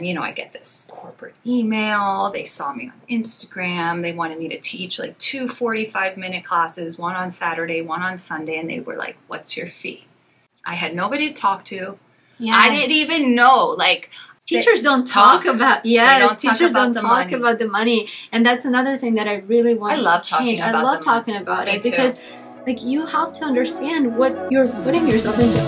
then, you know, I get this corporate email. They saw me on Instagram. They wanted me to teach like 2 45-minute classes, one on Saturday, one on Sunday. And they were like, what's your fee? I had nobody to talk to. Yes. I didn't even know, like... Teachers don't talk about teachers don't talk about the money, and that's another thing that I really want to change. I love talking about it because, like, you have to understand what you're putting yourself into.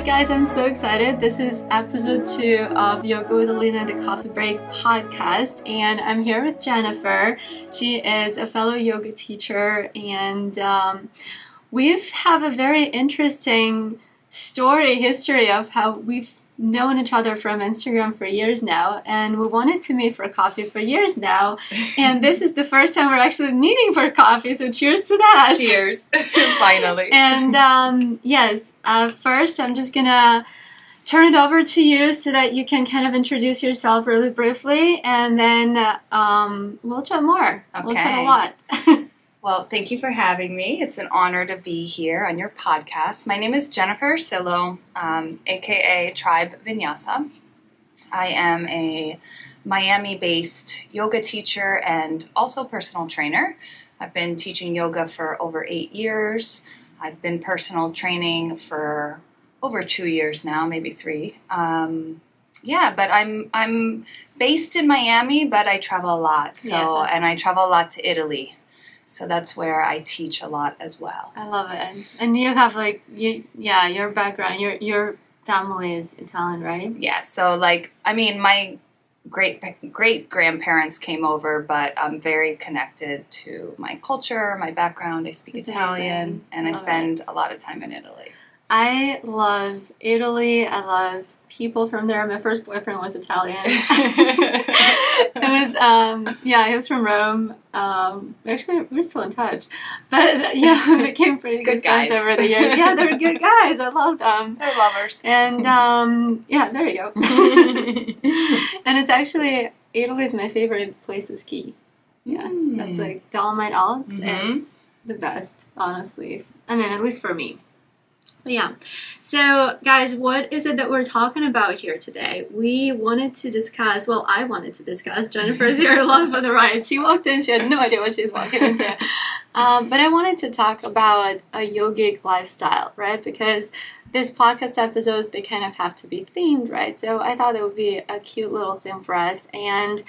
Guys, I'm so excited. This is episode 2 of Yoga with Alina, the Coffee Break podcast, and I'm here with Jennifer. She is a fellow yoga teacher, and we have a very interesting history of how we've known each other from Instagram for years now, and we wanted to meet for coffee for years now, and this is the first time we're actually meeting for coffee, so cheers to that. Cheers. Finally. And yes, first I'm just gonna turn it over to you so that you can kind of introduce yourself really briefly, and then we'll chat more. Okay. We'll chat a lot. Well, thank you for having me. It's an honor to be here on your podcast. My name is Jennifer Ursillo, aka Tribe Vinyasa. I am a Miami-based yoga teacher and also personal trainer. I've been teaching yoga for over 8 years. I've been personal training for over 2 years now, maybe 3. But I'm based in Miami, but I travel a lot. And I travel a lot to Italy. So that's where I teach a lot as well. I love it. And you have your background, your family is Italian, right? Yeah. So my great grandparents came over, but I'm very connected to my culture, my background. I speak Italian, and I spend a lot of time in Italy. I love Italy. I love people from there. My first boyfriend was Italian. He was from Rome. Actually, we're still in touch. But yeah, we became pretty good friends over the years. Yeah, they're good guys. I love them. They're lovers. And there you go. And it's actually, Italy is my favorite place to ski. Yeah, that's like Dolomite Alps. Mm-hmm. It's the best, honestly. I mean, at least for me. But yeah, so guys, what is it that we're talking about here today? I wanted to discuss, Jennifer's here along for the ride. She walked in, she had no idea what she's walking into. But I wanted to talk about a yogic lifestyle, right? Because these podcast episodes, they kind of have to be themed, right? So I thought it would be a cute little thing for us. And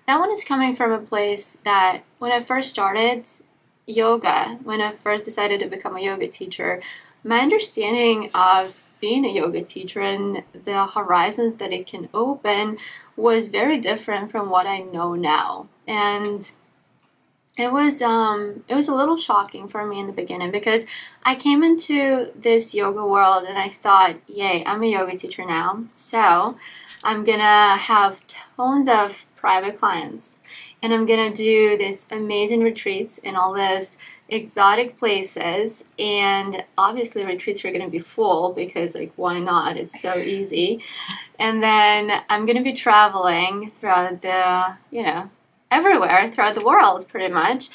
that one is coming from a place that when I first started yoga, when I first decided to become a yoga teacher, my understanding of being a yoga teacher and the horizons that it can open was very different from what I know now. And it was a little shocking for me in the beginning because I came into this yoga world and I thought, yay, I'm a yoga teacher now. So I'm gonna have tons of private clients and I'm gonna do these amazing retreats in all this exotic places, and obviously retreats are going to be full because, like, why not? It's so easy. And then I'm going to be traveling throughout everywhere throughout the world pretty much.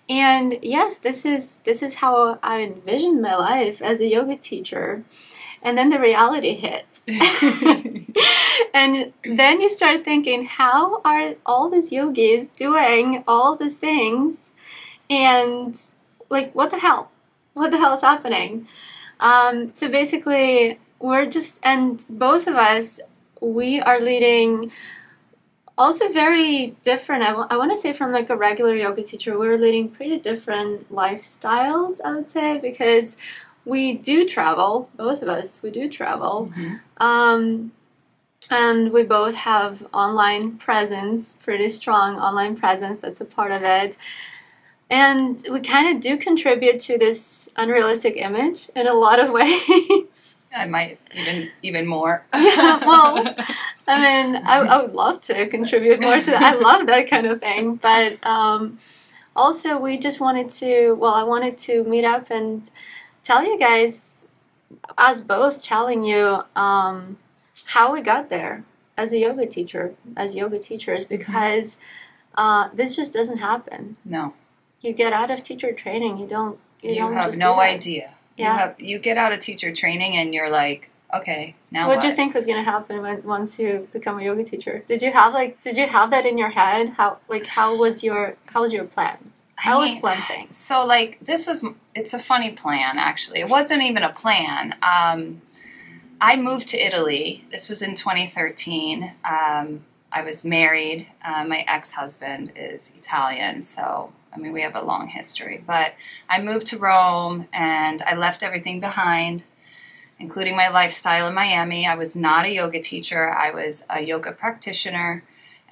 And yes, this is how I envisioned my life as a yoga teacher. And then the reality hit. And then you start thinking, how are all these yogis doing all these things? And, like, what the hell? What the hell is happening? So basically, and both of us, we are leading also very different, I want to say from like a regular yoga teacher, we're leading pretty different lifestyles, I would say, because we do travel, both of us, we do travel. Mm-hmm. And we both have online presence, pretty strong online presence, that's a part of it. And we kind of do contribute to this unrealistic image in a lot of ways. I might even more. Yeah, well, I mean, I would love to contribute more to that. I love that kind of thing. But also, we just wanted to, I wanted to meet up and tell you guys us both telling you how we got there as a yoga teacher, as yoga teachers, because this just doesn't happen. No. You get out of teacher training, you don't have just no idea. Yeah. You get out of teacher training and you're like, okay, now what do you think was going to happen once you become a yoga teacher? Did you have that in your head? How was your plan? How was plan thing? So like it's a funny plan actually. It wasn't even a plan. I moved to Italy. This was in 2013. I was married. My ex-husband is Italian, so I mean we have a long history. But I moved to Rome and I left everything behind, including my lifestyle in Miami. I was not a yoga teacher. I was a yoga practitioner.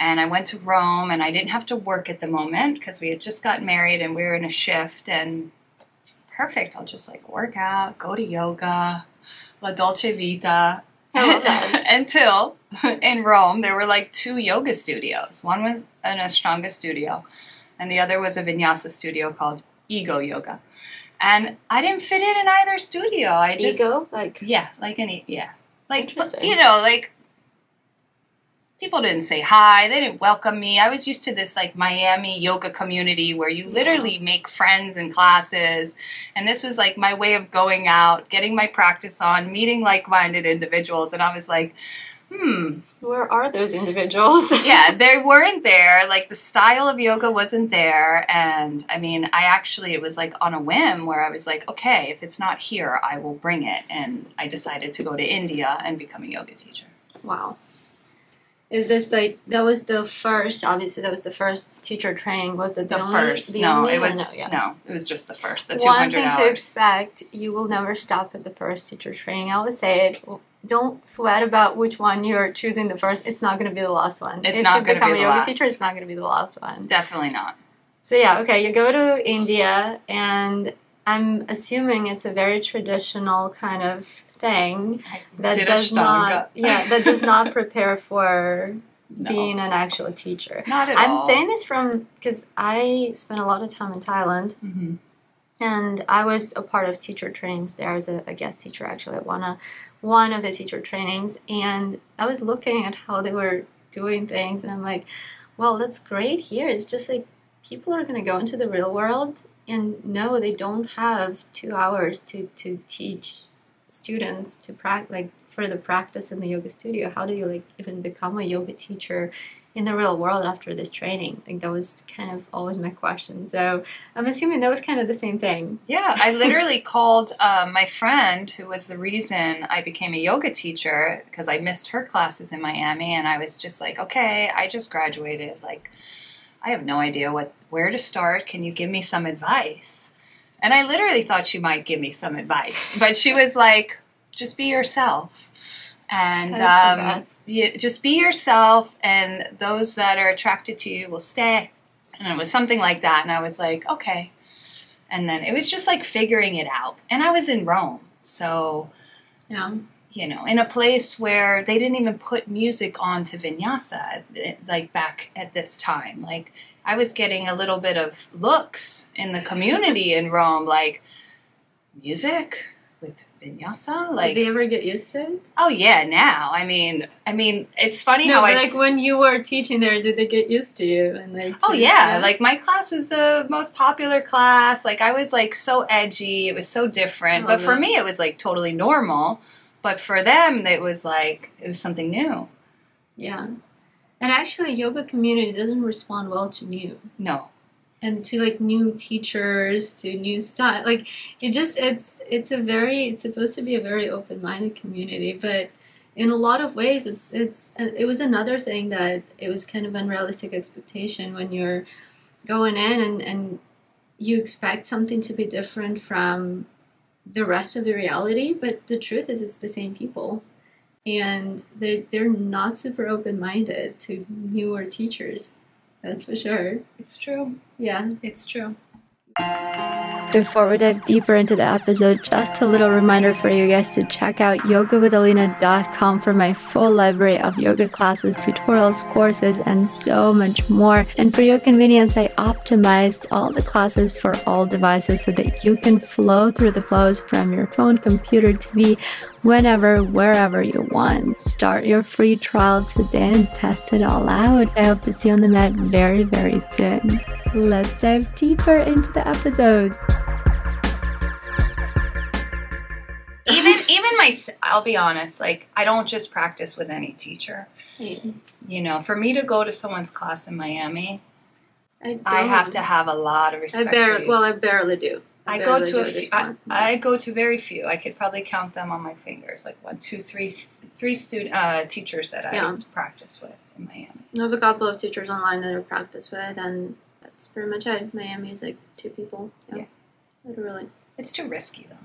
And I went to Rome, and I didn't have to work at the moment because we had just gotten married and we were in a shift. And perfect, I'll just like work out, go to yoga, la dolce vita. I love that. Until in Rome, there were like 2 yoga studios. One was an Ashtanga studio, and the other was a Vinyasa studio called Ego Yoga. And I didn't fit in either studio. Ego? Like Interesting. like people didn't say hi. They didn't welcome me. I was used to this like Miami yoga community where you literally make friends in classes. And this was like my way of going out, getting my practice on, meeting like-minded individuals. And I was like, where are those individuals? Yeah, they weren't there. Like the style of yoga wasn't there. And I mean, it was like on a whim where I was like, okay, if it's not here, I will bring it. And I decided to go to India and become a yoga teacher. Wow. Is this like, that was the first, obviously that was the first teacher training, was it the only, first? The No, only, it was, no, it was just the first, the 200 One thing hours. to expect, you will never stop at the first teacher training. I always say it, don't sweat about which one you're choosing the first. It's not going to be the last one. It's not going to be the last. If you become a yoga teacher, it's not going to be the last one. Definitely not. So yeah, okay, you go to India, and I'm assuming it's a very traditional kind of thing that does not prepare for being an actual teacher. Not at all. I'm saying this because I spent a lot of time in Thailand, and I was a part of teacher trainings there as a guest teacher actually at one of the teacher trainings, and I was looking at how they were doing things, and I'm like, well, that's great here. It's just like people are going to go into the real world, and no, they don't have 2 hours to teach students to practice, for the practice in the yoga studio. How do you even become a yoga teacher in the real world after this training? That was kind of always my question. So I'm assuming that was kind of the same thing. Yeah, I literally called my friend who was the reason I became a yoga teacher, because I missed her classes in Miami, and I was just like, okay, I just graduated. Like, I have no idea where to start. Can you give me some advice? And I literally thought she might give me some advice, but she was like, just be yourself. And just be yourself, and those that are attracted to you will stay. And it was something like that. And I was like, okay. And then it was just like figuring it out. And I was in Rome. So, in a place where they didn't even put music onto Vinyasa, like back at this time. Like, I was getting a little bit of looks in the community in Rome, like, music with Vinyasa? Like, did they ever get used to it? Oh yeah, now. I mean, it's funny how when you were teaching there, did they get used to you? And like my class was the most popular class. Like, I was like so edgy. It was so different. But for me, it was like totally normal. But for them, it was something new. Yeah. And actually, yoga community doesn't respond well to new. No. And to new teachers, to new style, it's supposed to be a very open-minded community, but in a lot of ways it was another thing that it was kind of unrealistic expectation when you're going in and you expect something to be different from the rest of the reality, but the truth is it's the same people, and they're not super open-minded to newer teachers. That's for sure. It's true. Yeah. It's true. Before we dive deeper into the episode, just a little reminder for you guys to check out yogawithalina.com for my full library of yoga classes, tutorials, courses, and so much more. And for your convenience, I optimized all the classes for all devices so that you can flow through the flows from your phone, computer, TV, whenever, wherever you want. Start your free trial today and test it all out. I hope to see you on the mat very, very soon. Let's dive deeper into the episode. I'll be honest, like, I don't just practice with any teacher. Same. You know, for me to go to someone's class in Miami, I have to have a lot of respect for you. Well, I barely do. I go to very few. I could probably count them on my fingers, like 1, 2, 3 teachers that I practice with in Miami. I have a couple of teachers online that I practice with, and that's pretty much it. Miami is like 2 people. Yeah. Literally. It's too risky, though.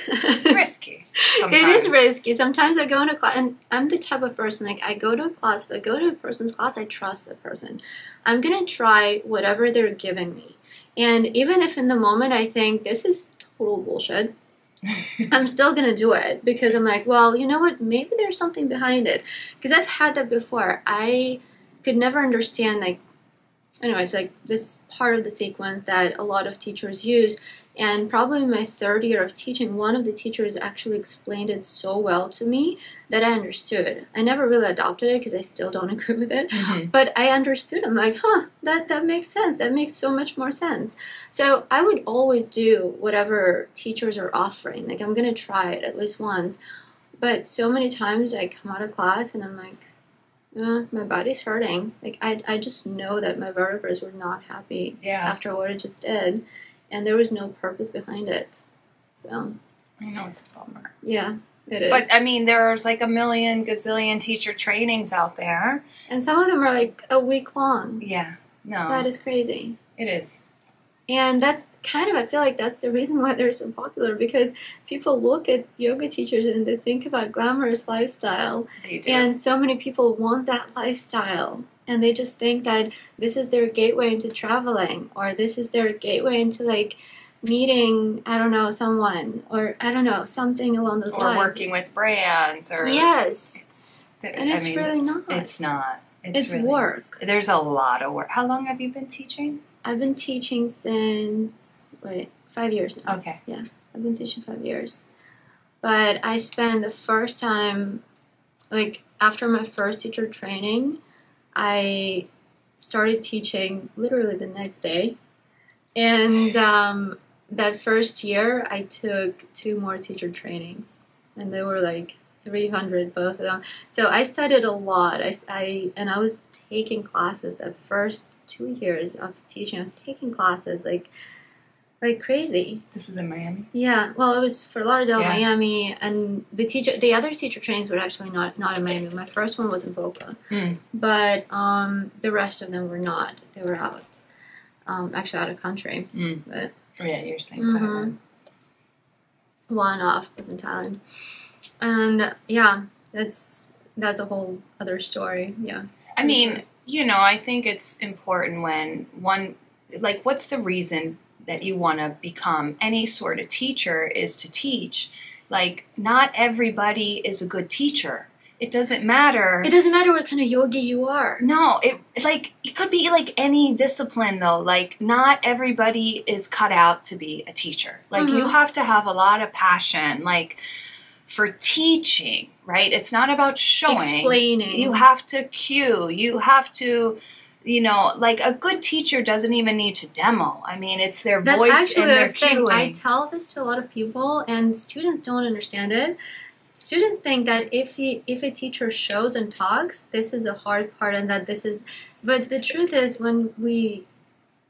It's risky. Sometimes. It is risky. Sometimes I go into class, and I'm the type of person, like, I go to a class, if I go to a person's class, I trust the person. I'm going to try whatever they're giving me. And even if in the moment I think this is total bullshit, I'm still going to do it because I'm like, well, you know what? Maybe there's something behind it. Because I've had that before. I could never understand, like, anyways, like this part of the sequence that a lot of teachers use. And probably in my 3rd year of teaching, one of the teachers actually explained it so well to me that I understood. I never really adopted it because I still don't agree with it. Mm-hmm. But I understood. I'm like, that makes sense. That makes so much more sense. So I would always do whatever teachers are offering. Like, I'm going to try it at least once. But so many times I come out of class and I'm like, my body's hurting. Like, I just know that my vertebrae were not happy after what I just did. And there was no purpose behind it. So I know it's a bummer. Yeah, it is. But I mean, there's like a million gazillion teacher trainings out there. And some of them are like a week long. Yeah. No. That is crazy. It is. And that's kind of, I feel like that's the reason why they're so popular, because people look at yoga teachers and they think about glamorous lifestyle. They do. And so many people want that lifestyle. And they just think that this is their gateway into traveling, or this is their gateway into, like, meeting, I don't know, someone, or, I don't know, something along those lines. Or working with brands. Or Yes. It's really not. It's not. It's really, work. There's a lot of work. How long have you been teaching? I've been teaching since, 5 years now. Okay. Yeah, I've been teaching 5 years. But I spent the first time, like, after my first teacher training, I started teaching literally the next day. And that first year, I took 2 more teacher trainings. And they were like 300, both of them. So I studied a lot. I was taking classes. The first 2 years of teaching, I was taking classes like crazy. This was in Miami? Yeah. Well, it was Fort Lauderdale, Miami, and the other teacher trainings were actually not in Miami. My first one was in Boca, but the rest of them were not. They were out, actually out of country. But you're saying Thailand. One off was in Thailand, and that's a whole other story. Yeah. I mean, I think it's important when what's the reason that you want to become any sort of teacher is to teach. Like, not everybody is a good teacher. It doesn't matter. It doesn't matter what kind of yogi you are. No, it could be like any discipline though. Like, not everybody is cut out to be a teacher. Like, you have to have a lot of passion, like, for teaching, right? It's not about showing. Explaining. You have to cue. You have to, like, a good teacher doesn't even need to demo. I mean, it's their voice and their cueing. I tell this to a lot of people, and students don't understand it. Students think that if a teacher shows and talks, this is a hard part, and that this is... But the truth is, when we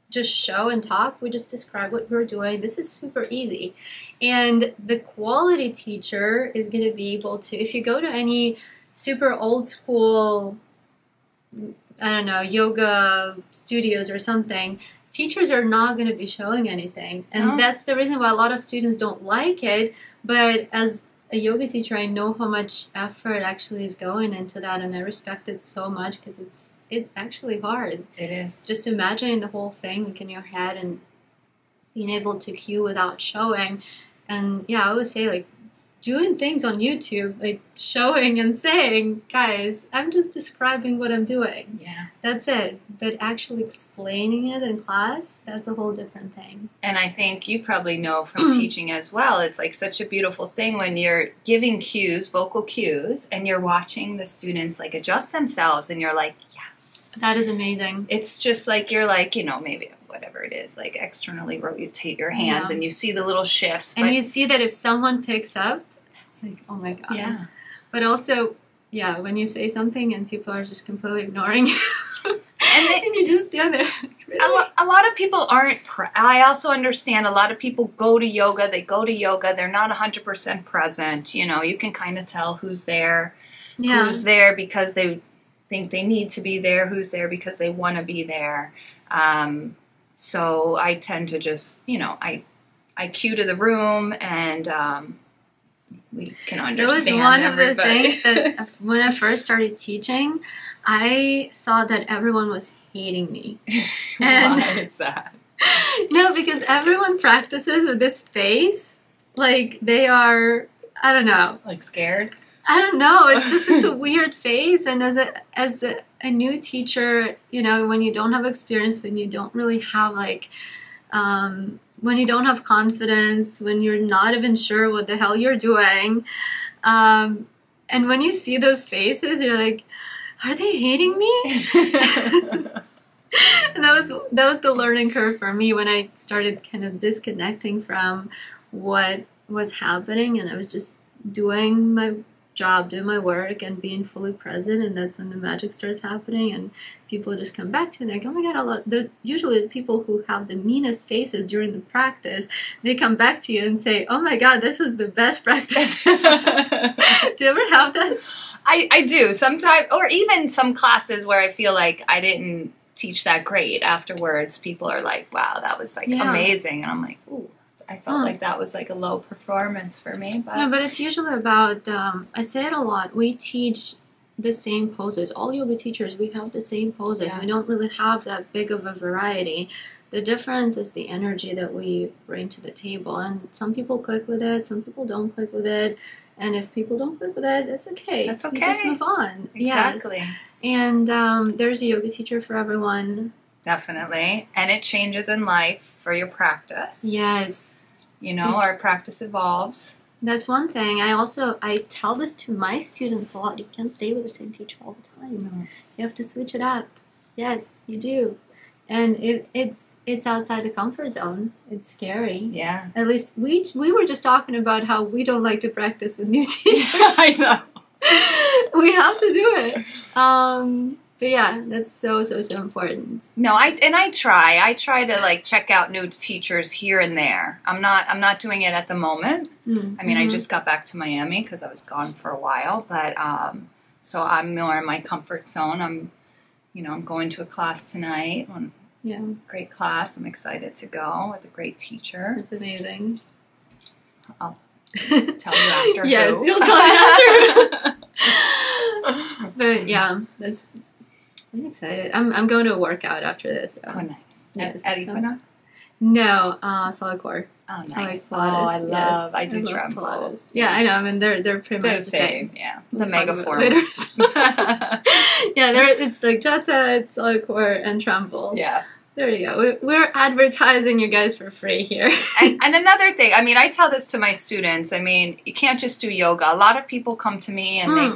just show and talk, we just describe what we're doing. This is super easy. And the quality teacher is going to be able to... If you go to any super old school... I don't know, yoga studios or something, teachers are not going to be showing anything. And that's the reason why a lot of students don't like it. But as a yoga teacher, I know how much effort actually is going into that, and I respect it so much because it's actually hard. It is. Just imagining the whole thing like in your head, and being able to cue without showing. And yeah, I always say, like, doing things on YouTube, like showing and saying, guys, I'm just describing what I'm doing. Yeah. That's it. But actually explaining it in class, that's a whole different thing. And I think you probably know from teaching as well, it's like such a beautiful thing when you're giving cues, vocal cues, and you're watching the students like adjust themselves and you're like, yes. That is amazing. It's just like, you're like, you know, maybe whatever it is, like externally rotate your hands and you see the little shifts. And you see that if someone picks up, it's like, oh my God. Yeah. But also, yeah, when you say something and people are just completely ignoring you, and you just stand there. Really? A lot of people aren't, I also understand a lot of people go to yoga, they're not 100% present. You know, you can kind of tell who's there because they think they need to be there, who's there because they want to be there. So I tend to just, you know, I cue to the room and we can understand. It was one of the things that when I first started teaching, I thought that everyone was hating me. And why is that? No, because everyone practices with this face, like they are, I don't know. Like scared? I don't know. It's a weird face. And as a new teacher, you know, when you don't have experience, when you don't really have like, when you don't have confidence, when you're not even sure what the hell you're doing, and when you see those faces, you're like, are they hating me? And that was the learning curve for me when I started kind of disconnecting from what was happening, and I was just doing my job, doing my work, and being fully present. And that's when the magic starts happening, and people just come back to you and they're like, oh my God, usually the people who have the meanest faces during the practice, they come back to you and say, oh my God, this was the best practice. Do you ever have that? I do sometimes, or even some classes where I feel like I didn't teach that great. Afterwards, people are like, wow, that was like amazing. And I'm like, ooh, I felt like that was like a low performance for me. But yeah, but it's usually about, I say it a lot, we teach the same poses. All yoga teachers, we have the same poses. Yeah. We don't really have that big of a variety. The difference is the energy that we bring to the table. And some people click with it, some people don't click with it. And if people don't click with it, that's okay. That's okay. You just move on. Exactly. Yes. And there's a yoga teacher for everyone. Definitely. And it changes in life for your practice. Yes. You know, our practice evolves. That's one thing. I tell this to my students a lot. You can't stay with the same teacher all the time. No. You have to switch it up. Yes, you do. And it's outside the comfort zone. It's scary. Yeah. At least we were just talking about how we don't like to practice with new teachers. I know. We have to do it. But yeah, that's so important. No, I try to like check out new teachers here and there. I'm not doing it at the moment. I mean, I just got back to Miami because I was gone for a while, but so I'm more in my comfort zone. I'm going to a class tonight. Yeah, great class. I'm excited to go with a great teacher. That's amazing. I'll tell you after. Yes, who. you'll tell me after. But yeah, I'm excited. I'm going to a workout after this. So. Oh, nice. Yes. At Equinox? No, solid core. Oh, nice. Pilates. I do tremble. Yeah, I know. I mean, they're pretty much the same. Yeah, We'll the mega formers. Yeah, it's like Jatsa, solid core, and tremble. Yeah. There you go. We're advertising you guys for free here. and another thing, I mean, I tell this to my students. I mean, you can't just do yoga. A lot of people come to me and they,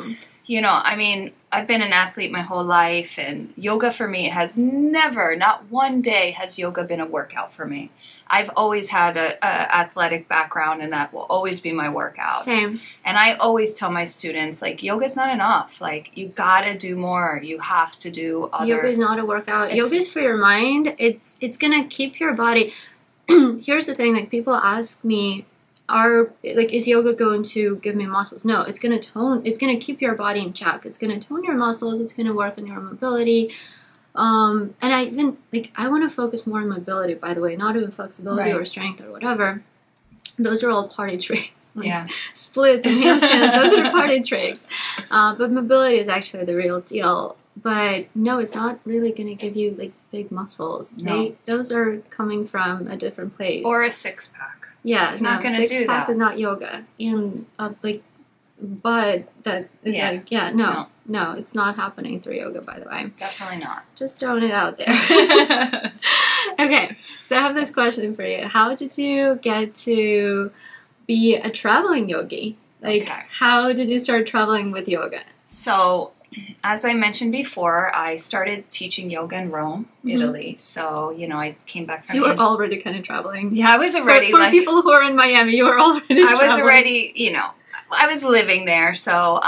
I mean, I've been an athlete my whole life, and yoga for me has never, not one day has yoga been a workout for me. I've always had a athletic background, and that will always be my workout. Same. And I always tell my students, like, yoga's not enough. Like, you gotta do more. You have to do other. Yoga is not a workout. Yoga is for your mind. It's gonna keep your body. Here's the thing: like, people ask me, is yoga going to give me muscles? No, it's gonna keep your body in check. It's gonna tone your muscles. It's gonna work on your mobility. And I want to focus more on mobility, by the way, not even flexibility or strength or whatever. Those are all party tricks. Splits and handstands, those are party tricks. But mobility is actually the real deal. but no, it's not really going to give you like big muscles. No. Those are coming from a different place. Or a six-pack. Yeah, it's not going to do that. Six-pack is not yoga. And like, but that is like, no, it's not happening through yoga, by the way. Definitely not. Just throwing it out there. Okay, so I have this question for you. How did you get to be a traveling yogi? Like, how did you start traveling with yoga? So, as I mentioned before, I started teaching yoga in Rome, Italy. So, you know, I came back from... You were already kind of traveling. Yeah, I was already... For people who are in Miami, you were already traveling. I was already, you know, I was living there. So,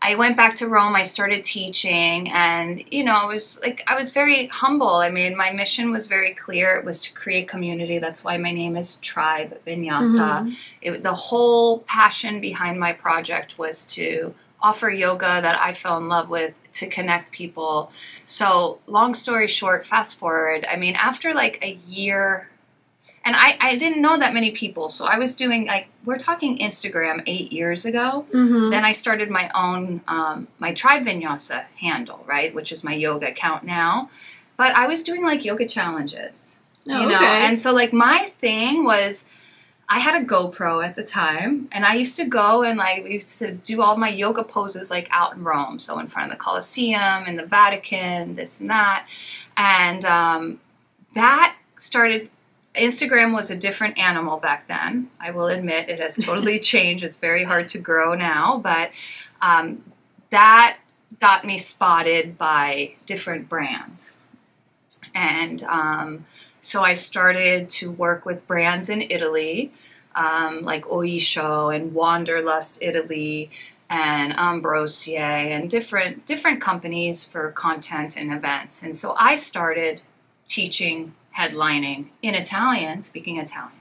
I went back to Rome, I started teaching, and, you know, it was like, I was very humble. I mean, my mission was very clear. It was to create community. That's why my name is Tribe Vinyasa. The whole passion behind my project was to offer yoga that I fell in love with, to connect people. So long story short, fast forward, I mean, after like a year, and I didn't know that many people. So I was doing like, we're talking Instagram 8 years ago. Then I started my own, my Tribe Vinyasa handle, right? Which is my yoga account now. But I was doing like yoga challenges, you know? And so like my thing was, I had a GoPro at the time, and I used to go and like, we used to do all my yoga poses like out in Rome. So in front of the Colosseum and the Vatican, this and that. And that started, Instagram was a different animal back then. I will admit it has totally changed. It's very hard to grow now, but that got me spotted by different brands. And so I started to work with brands in Italy, like Oysho and Wanderlust Italy and Ambrosie and different companies for content and events. And so I started teaching, headlining in Italian, speaking Italian.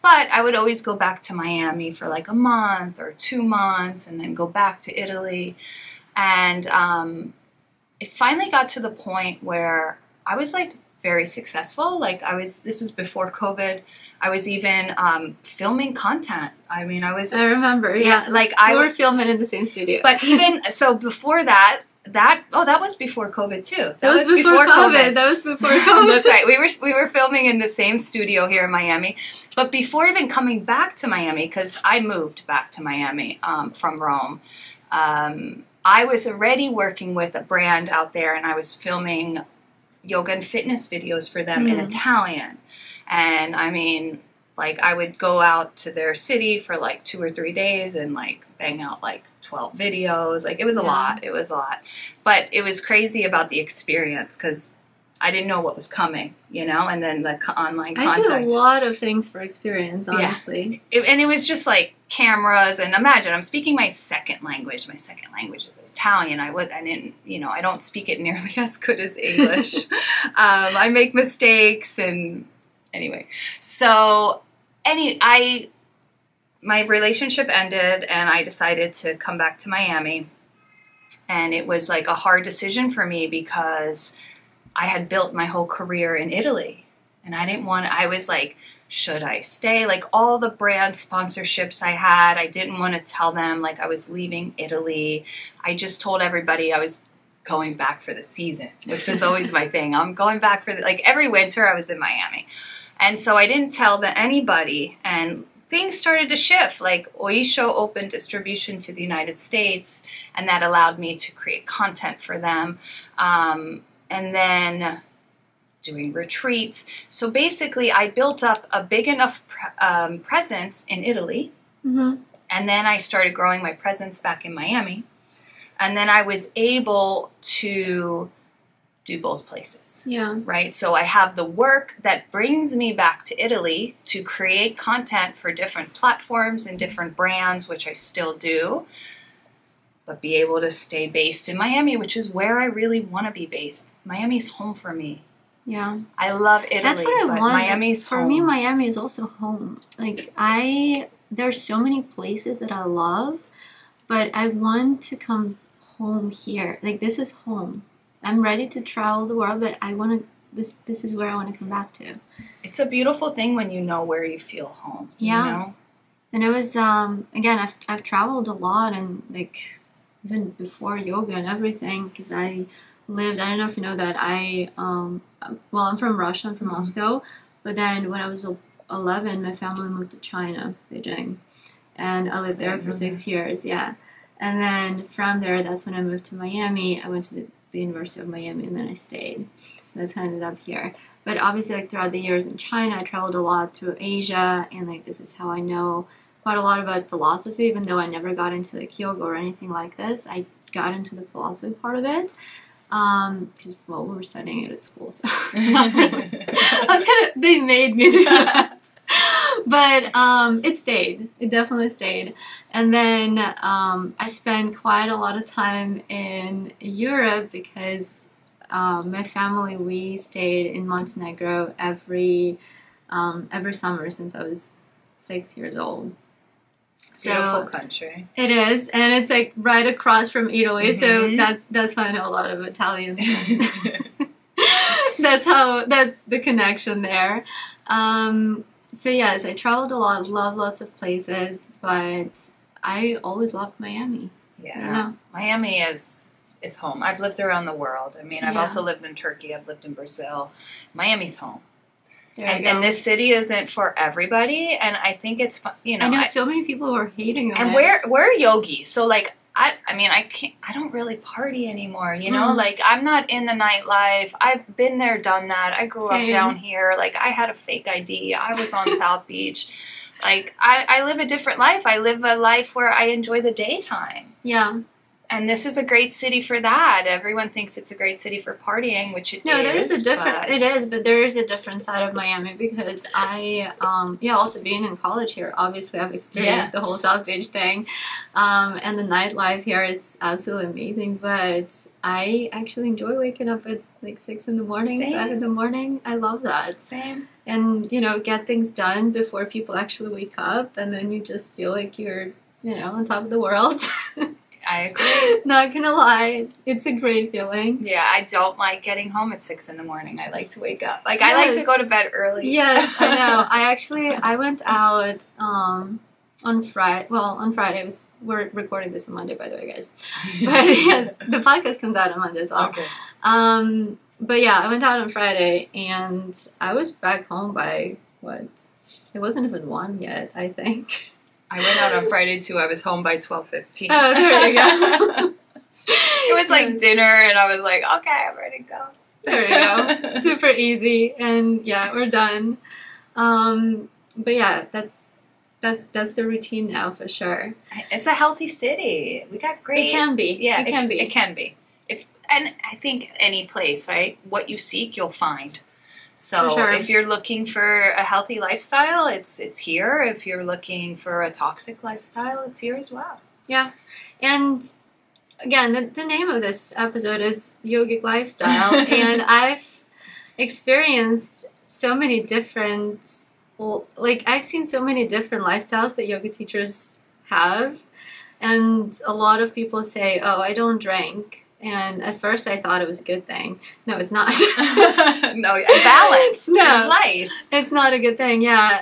But I would always go back to Miami for like a month or 2 months and then go back to Italy. And it finally got to the point where I was like very successful. Like this was before COVID. I was even filming content. I mean, I remember, yeah. Like we were filming in the same studio. But even, so before that was before COVID too. That was before COVID. That was before COVID. That's right. We were filming in the same studio here in Miami. But before even coming back to Miami, because I moved back to Miami from Rome, I was already working with a brand out there, and I was filming yoga and fitness videos for them in Italian. And I mean, like I would go out to their city for like 2 or 3 days and like bang out like 12 videos. Like it was a lot. It was a lot. But it was crazy about the experience because I didn't know what was coming, you know, and then the online contact. I do a lot of things for experience, honestly. Yeah. And it was just like cameras, and imagine I'm speaking my second language. My second language is Italian. I didn't, you know, I don't speak it nearly as good as English. I make mistakes, and anyway. So my relationship ended, and I decided to come back to Miami. And it was like a hard decision for me because I had built my whole career in Italy, and I was like, should I stay? Like all the brand sponsorships I had, I didn't want to tell them like I was leaving Italy. I just told everybody I was going back for the season, which was always my thing. I'm going back for like every winter I was in Miami. And so I didn't tell anybody, and things started to shift. Like Oysho opened distribution to the United States, and that allowed me to create content for them. And then doing retreats. So basically, I built up a big enough presence in Italy. And then I started growing my presence back in Miami. And then I was able to do both places. Yeah. Right? So I have the work that brings me back to Italy to create content for different platforms and different brands, which I still do. But be able to stay based in Miami, which is where I really want to be based. Miami's home for me. Yeah. I love Italy, that's what I want. Miami's home. For me, Miami is also home. Like, there's so many places that I love, but I want to come home here. Like, this is home. I'm ready to travel the world, but I want to, this is where I want to come back to. It's a beautiful thing when you know where you feel home. Yeah. You know? And it was, again, I've traveled a lot, and like, even before yoga and everything, because I don't know if you know that, well, I'm from Russia, I'm from Moscow, but then when I was 11, my family moved to China, Beijing, and I lived there for 6 years, yeah. And then from there, that's when I moved to Miami. I went to the University of Miami, and then I stayed. That's how I ended up here. But obviously, like, throughout the years in China, I traveled a lot through Asia, and, like, this is how I know quite a lot about philosophy, even though I never got into, like, yoga or anything like this. I got into the philosophy part of it. Because, well, we were studying it at school, so they made me do that. But it stayed. It definitely stayed. And then I spent quite a lot of time in Europe because my family, we stayed in Montenegro every summer since I was 6 years old. Beautiful country. It is, and it's like right across from Italy, so that's how I know a lot of Italians. That's the connection there. So yes, I traveled a lot, loved lots of places, but I always loved Miami. Yeah, Miami is home. I've lived around the world. I mean, I've also lived in Turkey. I've lived in Brazil. Miami's home. And this city isn't for everybody, and I think it's fun. You know, I know so many people who are hating on it. And we're yogis, so like I don't really party anymore. You know, like I'm not in the nightlife. I've been there, done that. I grew up down here. Like I had a fake ID. I was on South Beach. Like I live a different life. I live a life where I enjoy the daytime. Yeah. And this is a great city for that. Everyone thinks it's a great city for partying, which it is. No, there is a different. It is, but there is a different side of Miami because I, also being in college here, obviously I've experienced the whole South Beach thing, and the nightlife here is absolutely amazing. But I actually enjoy waking up at like 6 in the morning, 5 in the morning. I love that. Same. And get things done before people actually wake up, and then you just feel like you're, on top of the world. I agree. Not gonna lie, it's a great feeling. Yeah, I don't like getting home at 6 in the morning. I like to wake up. Like, I like to go to bed early. Yes, I know. I went out on Friday. Well, on Friday, we're recording this on Monday, by the way, guys. But yes, the podcast comes out on Monday as well. Okay. But yeah, I went out on Friday, and I was back home by, it wasn't even 1 yet, I think. I went out on Friday, too. I was home by 12:15. Oh, there you go. It was like dinner, and I was like, okay, I'm ready to go. There you go. Super easy. And, yeah, we're done. But, yeah, that's the routine now, for sure. It's a healthy city. We got great... It can be. Yeah, it can be. It can be. And I think any place, right? What you seek, you'll find. So if you're looking for a healthy lifestyle, it's here. If you're looking for a toxic lifestyle, it's here as well. Yeah. And again, the name of this episode is Yogic Lifestyle. And I've experienced so many different, I've seen so many different lifestyles that yoga teachers have. And a lot of people say, oh, I don't drink. And at first I thought it was a good thing. No, it's not. No, a balance in life. It's not a good thing, yeah.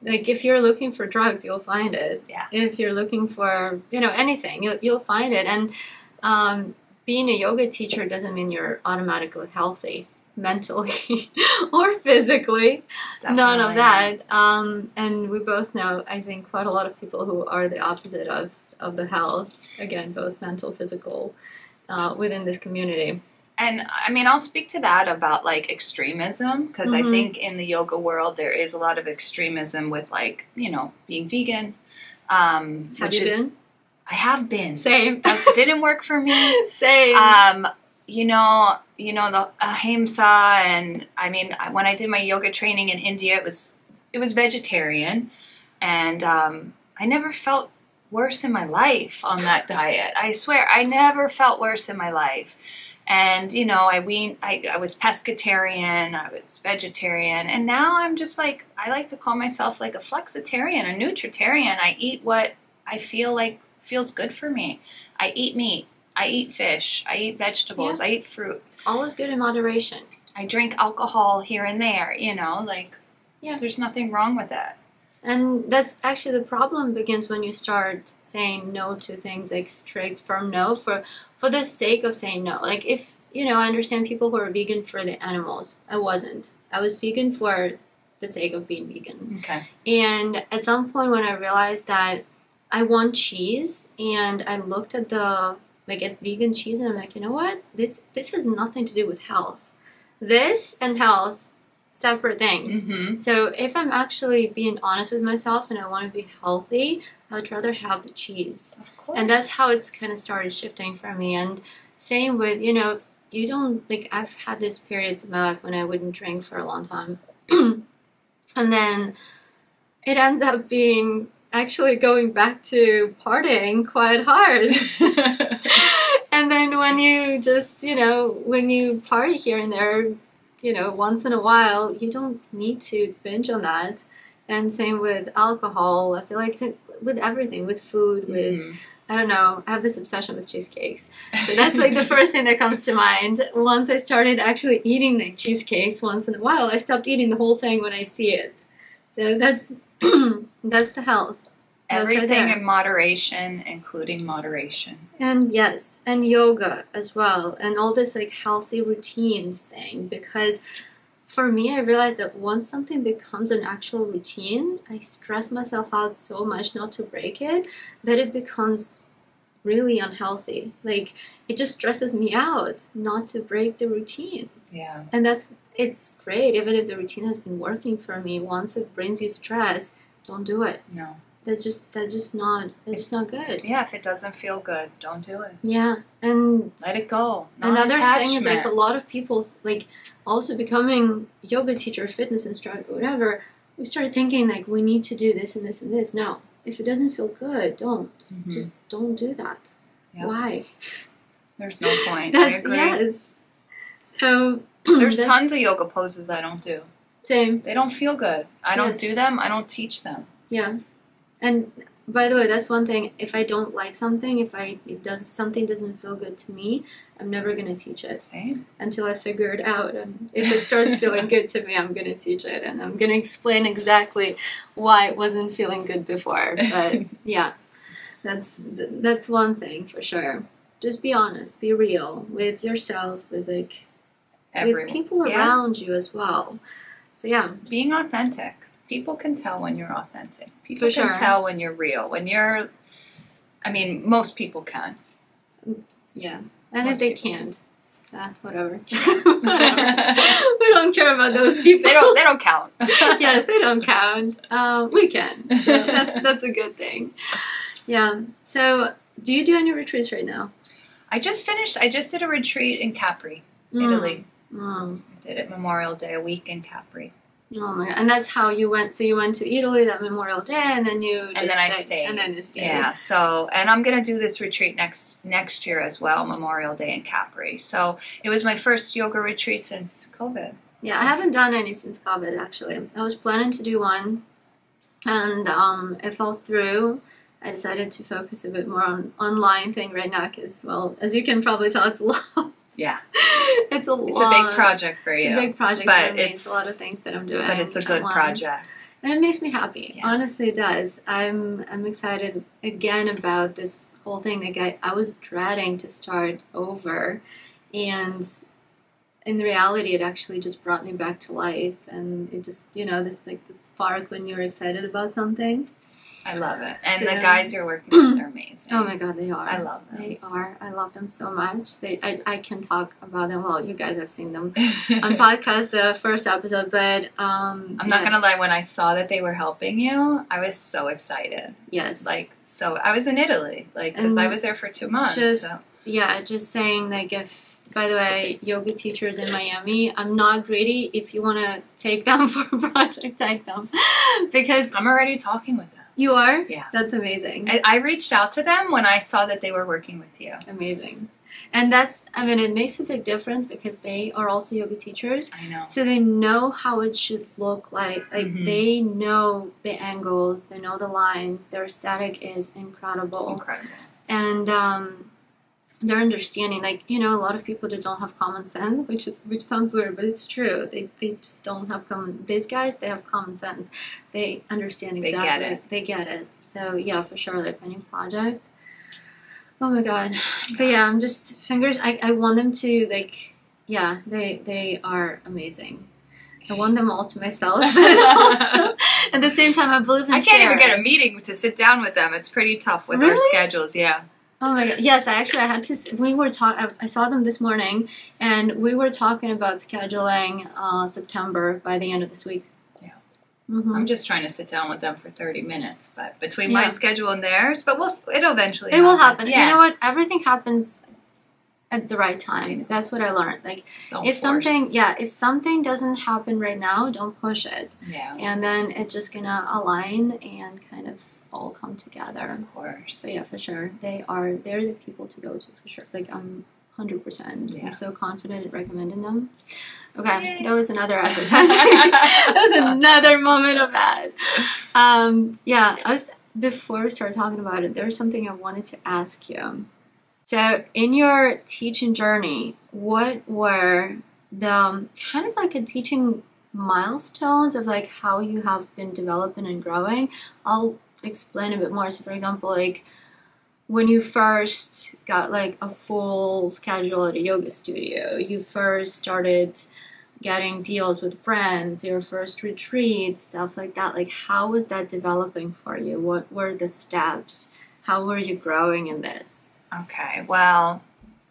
If you're looking for drugs, you'll find it. Yeah. If you're looking for, anything, you'll find it. And being a yoga teacher doesn't mean you're automatically healthy, mentally or physically. Definitely. None of that. And we both know, I think, quite a lot of people who are the opposite of the health. Again, both mental, physical, within this community. And I mean, I'll speak to that about like extremism, because I think in the yoga world there is a lot of extremism with being vegan. Have you been? I have been. Same. That didn't work for me. Same. The ahimsa, and I mean, when I did my yoga training in India, it was vegetarian, and I never felt worse in my life on that diet. I swear, I never felt worse in my life. And, I was pescatarian, I was vegetarian, and now I'm just like, I like to call myself like a flexitarian, a nutritarian. I eat what I feel like feels good for me. I eat meat, I eat fish, I eat vegetables, I eat fruit. All is good in moderation. I drink alcohol here and there, there's nothing wrong with that. And that's actually the problem begins when you start saying no to things, like strict, firm no for the sake of saying no. Like if, I understand people who are vegan for the animals. I wasn't. I was vegan for the sake of being vegan. Okay. And at some point when I realized that I want cheese, and I looked at at vegan cheese, and I'm like, you know what? This has nothing to do with health. This and health, separate things. Mm-hmm. So if I'm actually being honest with myself and I want to be healthy, I'd rather have the cheese. Of course. And that's how it's kind of started shifting for me. And same with, if you don't, I've had these periods in my life when I wouldn't drink for a long time. And then it ends up being actually going back to partying quite hard. And then when you just, when you party here and there, once in a while, you don't need to binge on that. And same with alcohol. I feel like with everything, with food, with, I don't know, I have this obsession with cheesecakes. So that's the first thing that comes to mind. Once I started actually eating the cheesecakes once in a while, I stopped eating the whole thing when I see it. So that's the health. Everything in moderation, including moderation. And yes, and yoga as well, and all this healthy routines thing, because for me, I realized that once something becomes an actual routine, I stress myself out so much not to break it that it becomes really unhealthy. It just stresses me out not to break the routine. Yeah. And it's great, even if the routine has been working for me. Once it brings you stress, don't do it. No. That's just not good. Yeah, if it doesn't feel good, don't do it. Yeah, and let it go. Another thing is a lot of people also becoming yoga teacher, fitness instructor, whatever. We start thinking we need to do this and this and this. No, if it doesn't feel good, don't. Mm-hmm. Just don't do that. Yep. Why? There's no point. I agree. Yes. So there's tons of yoga poses I don't do. Same. They don't feel good. I don't do them. I don't teach them. Yeah. And by the way, that's one thing. If I don't like something, something doesn't feel good to me, I'm never gonna teach it. Same. Until I figure it out. And if it starts feeling good to me, I'm gonna teach it, and I'm gonna explain exactly why it wasn't feeling good before. But yeah, that's one thing for sure. Just be honest, be real with yourself, with with people around you as well. So yeah, being authentic. People can tell when you're authentic. People can tell when you're real. Most people can. Yeah. And if they can't, whatever. We don't care about those people. They don't count. Yes, they don't count. We can. So that's a good thing. Yeah. So do you do any retreats right now? I just did a retreat in Capri, Italy. I did it Memorial Day, a week in Capri. Oh my god! And that's how you went. So you went to Italy that Memorial Day, and then I stayed. And then you stayed. Yeah. So, and I'm gonna do this retreat next year as well, Memorial Day in Capri. So it was my first yoga retreat since COVID. Yeah, I haven't done any since COVID actually. I was planning to do one, and it fell through. I decided to focus a bit more on online thing right now because, well, as you can probably tell, it's a lot. Yeah. It's a big project for you. It's a big project for me. It's a lot of things that I'm doing. But it's a good project. And it makes me happy. Yeah. Honestly, it does. I'm excited again about this whole thing. I was dreading to start over. And in reality, it actually just brought me back to life. And it just, this spark when you're excited about something. I love it. And the guys you're working with are amazing. Oh my god, they are. I love them. They are. I love them so much. I can talk about them. Well, you guys have seen them on podcast, the first episode, but I'm not going to lie, when I saw that they were helping you, I was so excited. Yes. I was in Italy, because I was there for 2 months. Just saying, if, by the way, yoga teachers in Miami, I'm not greedy. If you want to take them for a project, take them. Because I'm already talking with them. You are? Yeah. That's amazing. I reached out to them when I saw that they were working with you. Amazing. And it makes a big difference because they are also yoga teachers. I know. So they know how it should look like. They know the angles, they know the lines. Their aesthetic is incredible. Incredible. And they're understanding. Like, you know, a lot of people just don't have common sense, which sounds weird, but it's true. They just don't have these guys, they have common sense. They understand exactly. They get it. So yeah, for sure, like any project. Oh my god. But yeah, I'm just I want them to, like, yeah, they are amazing. I want them all to myself, but also at the same time, I believe in I can't even get a meeting to sit down with them. It's pretty tough with our schedules, yeah. Oh my god, yes, I had to, I saw them this morning, and we were talking about scheduling September by the end of this week. Yeah. Mm-hmm. I'm just trying to sit down with them for 30 minutes, but between my schedule and theirs, but it'll eventually happen. It will happen. Yeah. You know what? Everything happens at the right time. That's what I learned. Like, if something doesn't happen right now, don't push it. Yeah. And then it's just gonna align and kind of all come together. Of course. So yeah, for sure. They're the people to go to, for sure. Like, I'm 100%. Yeah. I'm so confident at recommending them. Okay, yay. That was another advertising. That was another moment of ad. Before we started talking about it, there was something I wanted to ask you. So, in your teaching journey, what were the kind of like a teaching milestones of like how you have been developing and growing? I'll explain a bit more. So, for example, like when you first got like a full schedule at a yoga studio, you first started getting deals with brands, your first retreat, stuff like that. Like, how was that developing for you? What were the steps? How were you growing in this? Okay, well,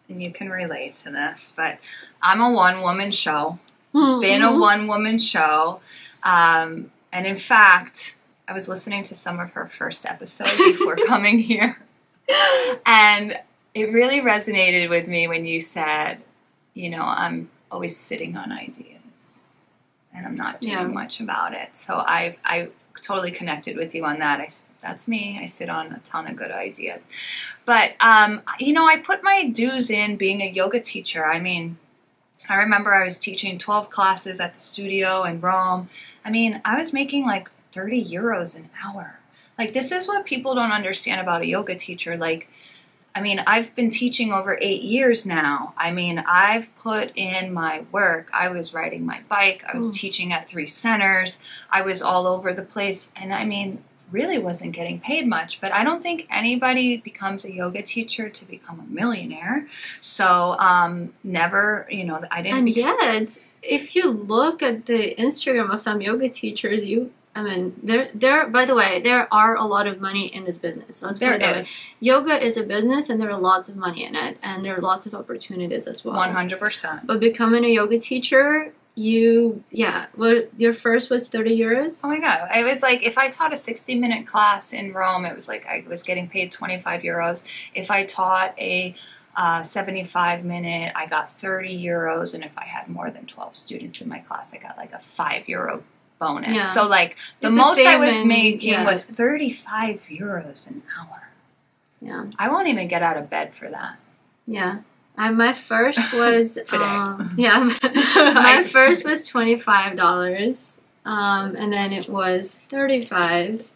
and you can relate to this, but I'm a one-woman show. Mm-hmm. Been a one-woman show. And in fact, I was listening to some of her first episodes before coming here. And it really resonated with me when you said, you know, I'm always sitting on ideas. And I'm not doing much about it. So I totally connected with you on that. That's me. I sit on a ton of good ideas. But, you know, I put my dues in being a yoga teacher. I mean, I remember I was teaching 12 classes at the studio in Rome. I mean, I was making like 30 euros an hour. Like, this is what people don't understand about a yoga teacher. Like, I mean, I've been teaching over 8 years now. I mean, I've put in my work. I was riding my bike. I was teaching at 3 centers. I was all over the place. And I mean, really wasn't getting paid much. But I don't think anybody becomes a yoga teacher to become a millionaire. So never, you know, I didn't. And yet, if you look at the Instagram of some yoga teachers, I mean, by the way, there are a lot of money in this business. Let's put it that way. Yoga is a business, and there are lots of money in it, and there are lots of opportunities as well. 100%. But becoming a yoga teacher, your first was 30 euros? Oh my God. It was like, if I taught a 60-minute class in Rome, it was like I was getting paid 25 euros. If I taught a 75-minute, I got 30 euros. And if I had more than 12 students in my class, I got like a €5 bonus. Yeah. So like the most I was making was 35 euros an hour. Yeah. I won't even get out of bed for that. Yeah. My first was today. My first was $25. And then it was 35,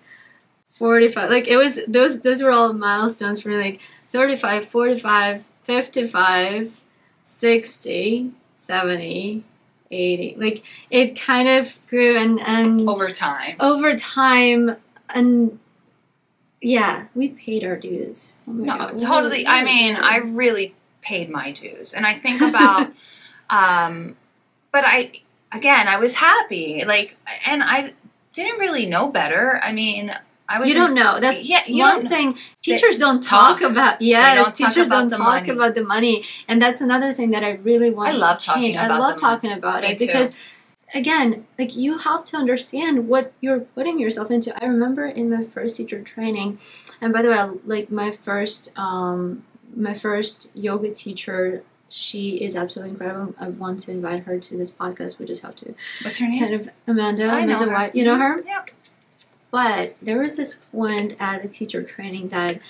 45. Like, it was those were all milestones for me, like 35, 45, 55, 60, 70, 80. Like, it kind of grew and over time, and yeah, we paid our dues. Oh my God. Totally. I mean, I really paid my dues, and I think about but I was happy, like, and I didn't really know better. I mean, you don't know. That's one thing. Teachers don't talk about. Yes, teachers don't talk about the money, and that's another thing that I really want. I love talking about it because, again, like, you have to understand what you're putting yourself into. I remember in my first teacher training, and by the way, like, my first yoga teacher, she is absolutely incredible. I want to invite her to this podcast. We just have to. What's her name? Kind of Amanda White. You know her? Yeah. But there was this point at the teacher training that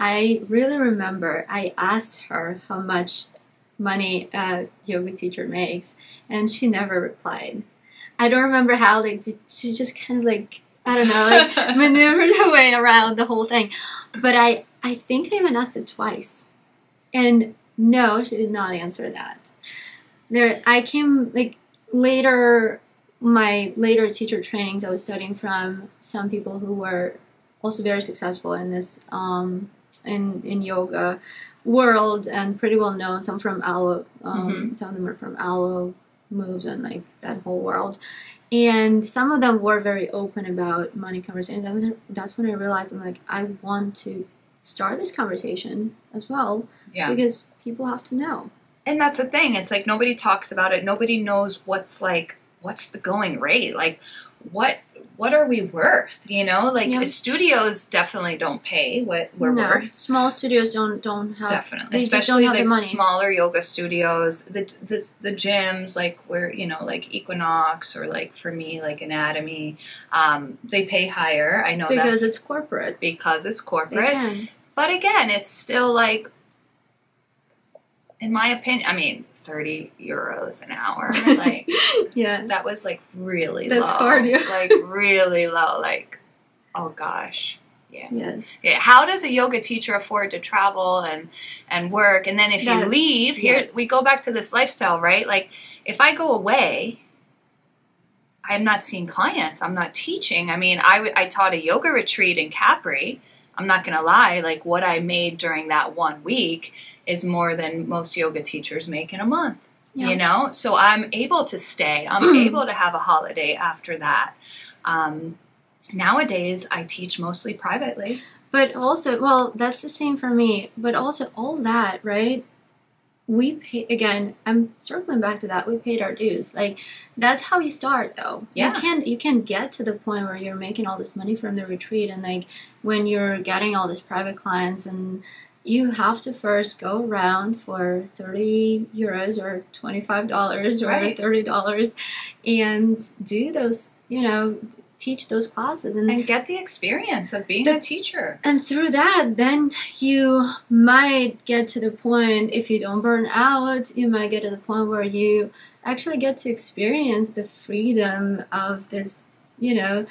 I really remember. I asked her how much money a yoga teacher makes, and she never replied. I don't remember how. Like, she just kind of, like, I don't know, like, maneuvered her way around the whole thing. But I think I even asked it twice. And no, she did not answer that. I came, like, later, my later teacher trainings, I was studying from some people who were also very successful in this, in yoga world, and pretty well known. Some from Alo, some of them are from Alo moves and like that whole world. And some of them were very open about money conversations. That's when I realized, I'm like, I want to start this conversation as well. Yeah. Because people have to know. And that's the thing. It's like nobody talks about it. Nobody knows what's the going rate. Like, what are we worth? You know, like studios definitely don't pay what we're worth. Small studios don't have, definitely, especially like smaller yoga studios. The gyms, like where, you know, like Equinox or like for me like Anatomy, they pay higher. I know because it's corporate. Because it's corporate. But again, it's still like, in my opinion, I mean, 30 euros an hour, like, yeah, that was like really low. That's cardio. Like really low, like, oh gosh. Yeah. Yes. Yeah. How does a yoga teacher afford to travel and work? And then if you leave, here we go back to this lifestyle, right? Like, if I go away, I'm not seeing clients. I'm not teaching. I mean, I taught a yoga retreat in Capri. I'm not going to lie. Like, what I made during that 1 week is more than most yoga teachers make in a month, you know? So I'm able to stay. I'm able to have a holiday after that. Nowadays, I teach mostly privately. But also, well, that's the same for me. But also all that, right? We pay, again, I'm circling back to that. We paid our dues. Like, that's how you start, though. Yeah. You can get to the point where you're making all this money from the retreat, and like when you're getting all these private clients, and you have to first go around for 30 euros or $25 or $30 and do those, you know, teach those classes. And get the experience of being a teacher. And through that, then you might get to the point, if you don't burn out, you might get to the point where you actually get to experience the freedom of this, you know,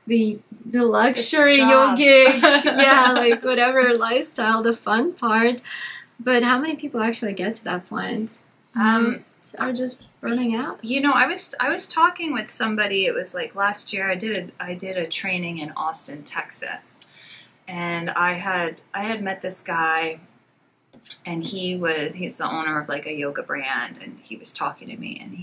the luxury yogic, yeah, like whatever lifestyle, the fun part. But how many people actually get to that point? Most are just burning out. You know, I was talking with somebody. It was like last year. I did a training in Austin, Texas, and I had met this guy, and he's the owner of like a yoga brand, and he was talking to me, and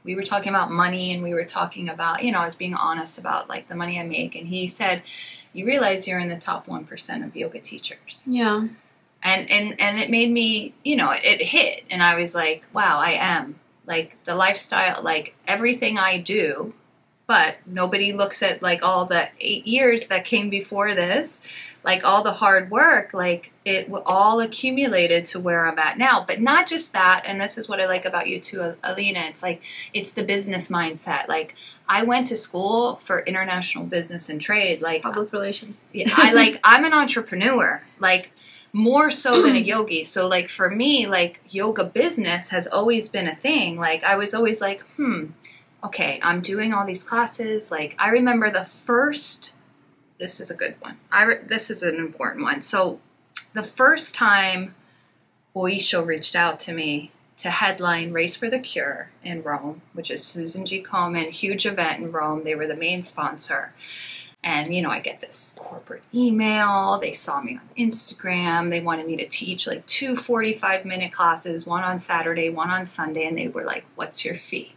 we were talking about money, and we were talking about, you know, I was being honest about like the money I make. And he said, you realize you're in the top 1% of yoga teachers. Yeah. And it made me, you know, it hit. And I was like, wow, I am. Like the lifestyle, like everything I do, but nobody looks at like all the 8 years that came before this, like all the hard work, like it all accumulated to where I'm at now. But not just that, and this is what I like about you too, Alina, it's like, it's the business mindset. Like, I went to school for international business and trade, like public relations. Yeah, I'm an entrepreneur, like more so than a yogi. So like for me, like yoga business has always been a thing. Like I was always like, okay, I'm doing all these classes. Like I remember the first, this is a good one. This is an important one. So the first time Oysho reached out to me to headline Race for the Cure in Rome, which is Susan G. Komen, huge event in Rome. They were the main sponsor. And, you know, I get this corporate email. They saw me on Instagram. They wanted me to teach like 2 45-minute classes, one on Saturday, one on Sunday. And they were like, what's your fee?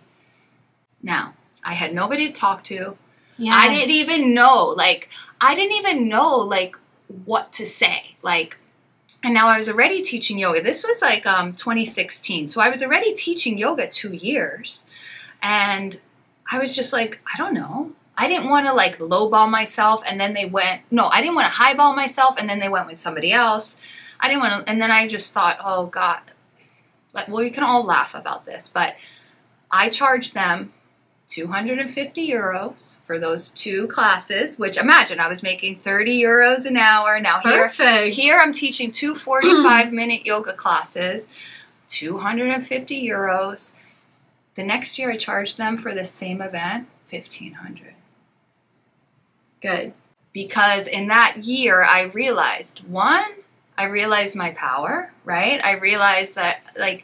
Now, I had nobody to talk to. Yes. I didn't even know, like, what to say. Like, and now I was already teaching yoga. This was like 2016. So I was already teaching yoga 2 years. And I was just like, I don't know. I didn't want to like lowball myself, and then I didn't want to highball myself, and then they went with somebody else. I didn't want to, and then I just thought, oh God, like, well, you can all laugh about this, but I charged them 250 euros for those 2 classes, which imagine I was making 30 euros an hour. Now here I'm teaching 2 45-minute yoga classes, 250 euros. The next year I charged them for the same event, 1,500. Good. Because in that year, I realized, 1, I realized my power, right? I realized that, like,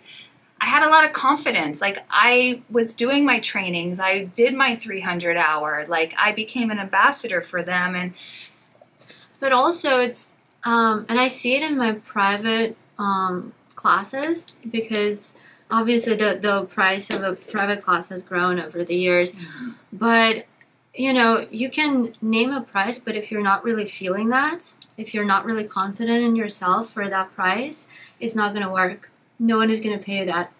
I had a lot of confidence. Like, I was doing my trainings. I did my 300 hour. Like, I became an ambassador for them. But also it's, and I see it in my private classes, because obviously the price of a private class has grown over the years. Mm-hmm. But, you know, you can name a price, but if you're not really feeling that, if you're not really confident in yourself for that price, it's not going to work. No one is going to pay you that.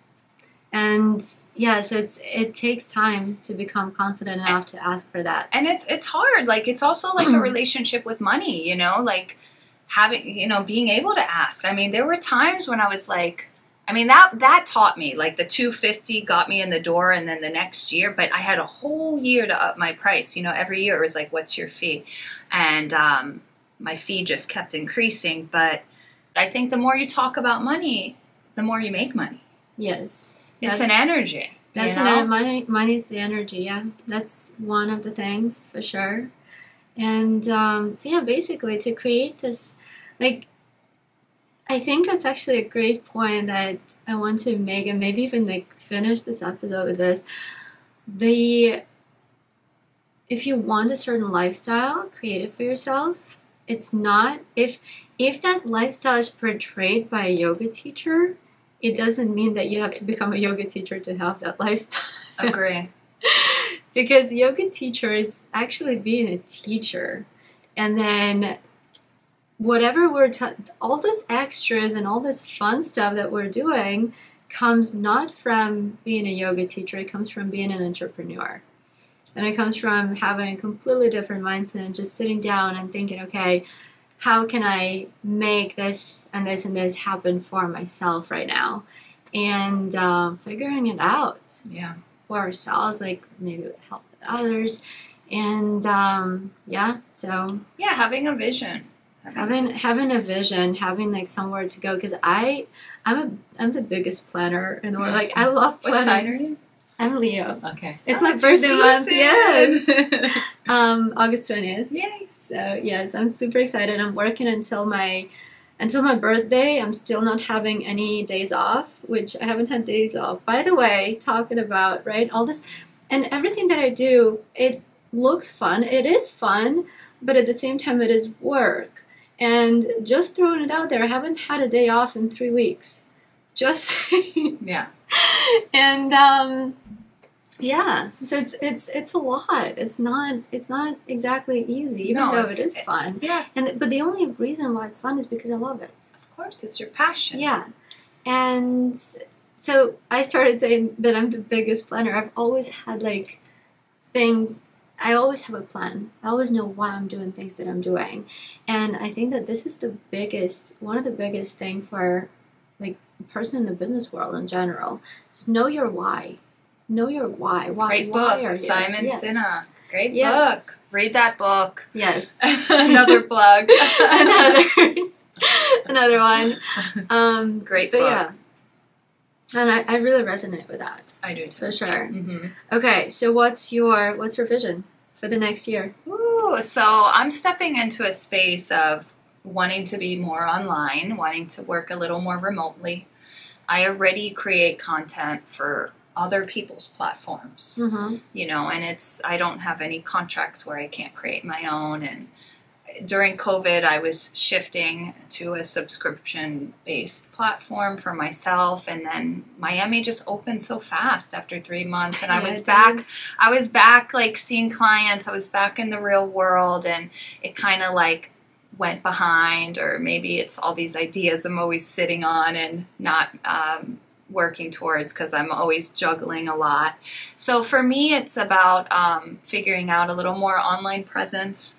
And yes, it takes time to become confident enough to ask for that. And it's hard. Like, it's also like a relationship with money, you know, like having, you know, being able to ask. I mean, there were times when I was like, I mean, that taught me, like, the $250 got me in the door, and then the next year, but I had a whole year to up my price. You know, every year it was like, what's your fee? And my fee just kept increasing. But I think the more you talk about money, the more you make money. Yes. It's an energy. That's you know? money's the energy, yeah. That's one of the things, for sure. And so yeah, basically to create this, like, I think that's actually a great point that I want to make, and maybe even like finish this episode with this. If you want a certain lifestyle, create it for yourself. It's not, if that lifestyle is portrayed by a yoga teacher, it doesn't mean that you have to become a yoga teacher to have that lifestyle. Agree. Because yoga teacher is actually being a teacher. And then whatever all these extras and all this fun stuff that we're doing comes not from being a yoga teacher, it comes from being an entrepreneur. And it comes from having a completely different mindset and just sitting down and thinking, okay, how can I make this and this and this happen for myself right now? And figuring it out for ourselves, like maybe with help with others. And having a vision. Having a vision, having like somewhere to go, because I'm the biggest planner in the world. Like, I love planning. What sign are you? I'm Leo. Okay. It's my birthday month. Yes. August 20th. Yay. So yes, I'm super excited. I'm working until my birthday. I'm still not having any days off, which I haven't had days off. By the way, talking about, right, all this and everything that I do, it looks fun. It is fun, but at the same time, it is work. And just throwing it out there, I haven't had a day off in 3 weeks. Just yeah. And so it's a lot. It's not exactly easy, even though it is fun. Yeah. But the only reason why it's fun is because I love it. Of course, it's your passion. Yeah. And so I started saying that I'm the biggest planner. I've always had like things. I always have a plan. I always know why I'm doing things that I'm doing. And I think that this is one of the biggest thing for like a person in the business world in general. Just know your why. Know your why. Great book, Simon Sinek. Great Yes. book. Read that book. Yes. Another plug. Another one. Great but book. Yeah. And I really resonate with that. I do too. For sure. Mm-hmm. Okay, so what's your vision for the next year? Ooh, so I'm stepping into a space of wanting to be more online, wanting to work a little more remotely. I already create content for other people's platforms, you know, and I don't have any contracts where I can't create my own. And during COVID, I was shifting to a subscription-based platform for myself, and then Miami just opened so fast after 3 months, and I was back like seeing clients. I was back in the real world, and it kind of like went behind, or maybe it's all these ideas I'm always sitting on and not working towards because I'm always juggling a lot. So for me, it's about figuring out a little more online presence.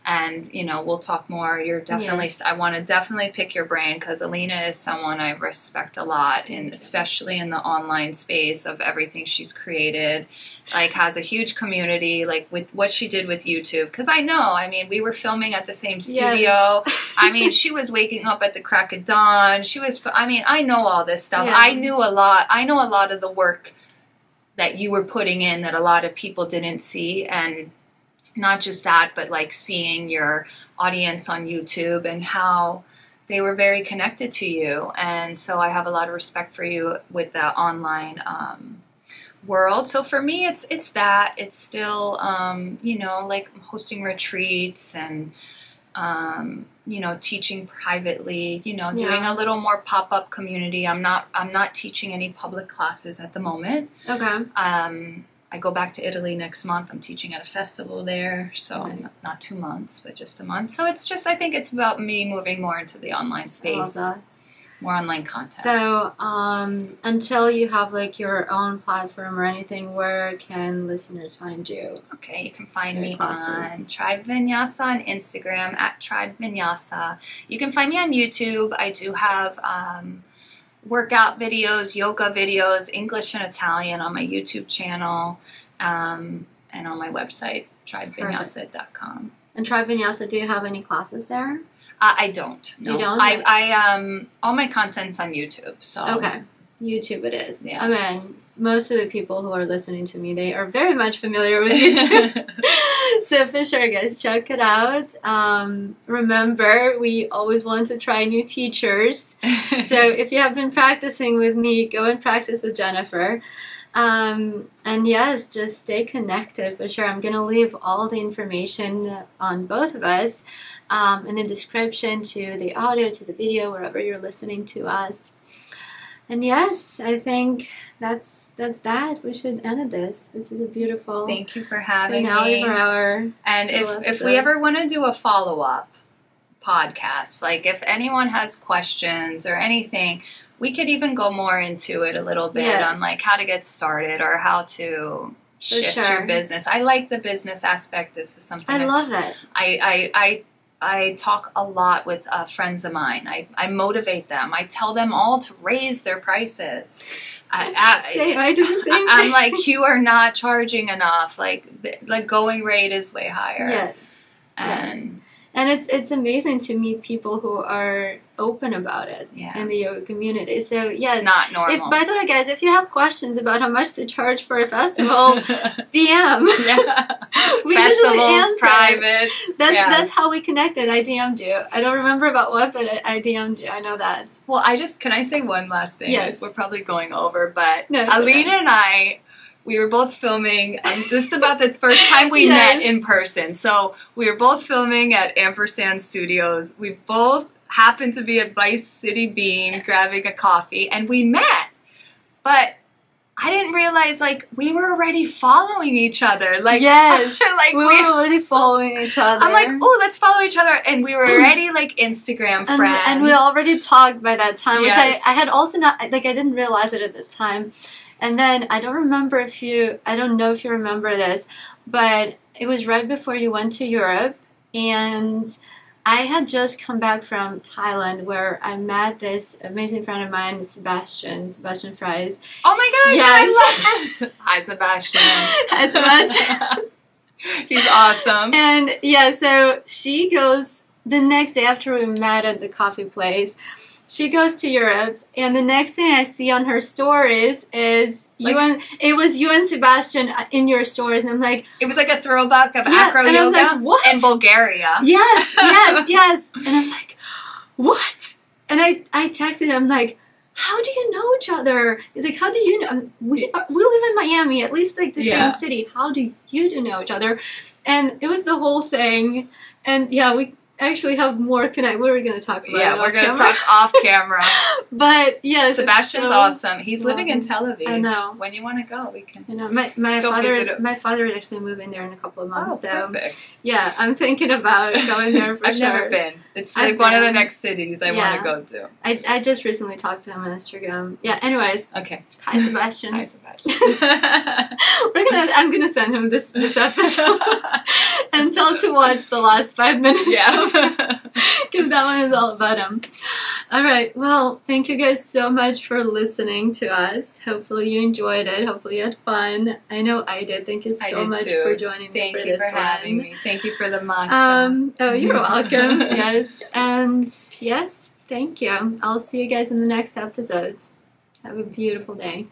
And, you know, we'll talk more. You're definitely, yes. I want to definitely pick your brain because Alina is someone I respect a lot, and especially in the online space of everything she's created, like has a huge community, like with what she did with YouTube. Because I mean, we were filming at the same studio. Yes. I mean, she was waking up at the crack of dawn. I know all this stuff. Yeah. I know a lot of the work that you were putting in that a lot of people didn't see. And not just that, but like seeing your audience on YouTube and how they were very connected to you. And so I have a lot of respect for you with the online world. So for me, it's that. It's still, you know, like hosting retreats and, you know, teaching privately, you know, doing a little more pop-up community. I'm not teaching any public classes at the moment. Okay. I go back to Italy next month. I'm teaching at a festival there, so Nice. not 2 months, but just a month. So it's just, I think it's about me moving more into the online space, I love that. more online content. So, until you have like your own platform or anything, where can listeners find you? Okay, you can find Your me classes. on Tribe Vinyasa on Instagram at Tribe Vinyasa. You can find me on YouTube. I do have workout videos, yoga videos, English and Italian on my YouTube channel, and on my website, tribevinyasa.com. And Tribe Vinyasa, do you have any classes there? I don't. No. You don't? I all my content's on YouTube. So Okay. YouTube it is. Yeah. I mean, most of the people who are listening to me, they are very much familiar with YouTube. So for sure, guys, check it out. Remember, we always want to try new teachers. So if you have been practicing with me, go and practice with Jennifer. And yes, just stay connected for sure. I'm going to leave all the information on both of us in the description to the audio, to the video, wherever you're listening to us. And yes, I think that's that. We should end this. This is a beautiful Thank you for having finale me. for our And if we ever want to do a follow-up podcast, like if anyone has questions or anything, we could even go more into it a little bit Yes. on like how to get started or how to shift sure. your business. I like the business aspect. This is something I love it. I talk a lot with friends of mine. I motivate them. I tell them all to raise their prices. I do the same I'm thing. like, you are not charging enough. Like going rate is way higher. Yes. And And it's amazing to meet people who are open about it in the yoga community. So yes, it's not normal. By the way, guys, if you have questions about how much to charge for a festival, DM. Yeah. We usually Festivals, answer. private. That's how we connected. I DM'd you. I don't remember about what, but I DM'd you. I know that. Well, can I say one last thing? Yes. We're probably going over, but No, it's Alina okay. and I, we were both filming just about the first time we Yes. met in person. So we were both filming at Ampersand Studios. We both happened to be at Vice City Bean grabbing a coffee, and we met. But I didn't realize, like, we were already following each other. Like, Yes. like we were already following each other. I'm like, oh, let's follow each other. And we were already, like, Instagram friends. And we already talked by that time, Yes. which I had also not, like, I didn't realize it at the time. And then I don't know if you remember this, but it was right before you went to Europe, and I had just come back from Thailand where I met this amazing friend of mine, Sebastian Fries. Oh my gosh, Yes. I love him. Hi, Sebastian. Hi, Sebastian. He's awesome. And yeah, so she goes the next day after we met at the coffee place. She goes to Europe, and the next thing I see on her stories is it was you and Sebastian in your stories, and I'm like, It was like a throwback of Yeah, acro and I'm yoga like, what? in Bulgaria. yes, and I'm like, what? And I texted him like, how do you know each other? He's like, how do you know? We live in Miami, at least like the Yeah. same city. How do you two know each other? And it was the whole thing, and yeah, we actually have more connect. What are we going to talk about? Yeah, we're going to off-camera? talk off camera. But yes, Sebastian's awesome. He's living in lovely. Tel Aviv. I know. When you want to go, we can. You know, my Go father visit him. my father is actually moving there in a couple of Oh, months. So perfect. yeah, I'm thinking about going there for I've sure. never been. It's I've like one of the been. next cities I want to go to. I just recently talked to him on Instagram. Yeah. Anyways, Okay. hi Sebastian. Hi, Sebastian. I'm gonna send him this episode and tell to watch the last 5 minutes. Yeah. Because that one is all about him. All right. Well, thank you guys so much for listening to us. Hopefully you enjoyed it. Hopefully you had fun. I know I did. Thank you so much too. for joining me Thank for you this for one. having me. Thank you for the matcha. Oh, you're welcome. Yes. And yes, thank you. I'll see you guys in the next episode. Have a beautiful day.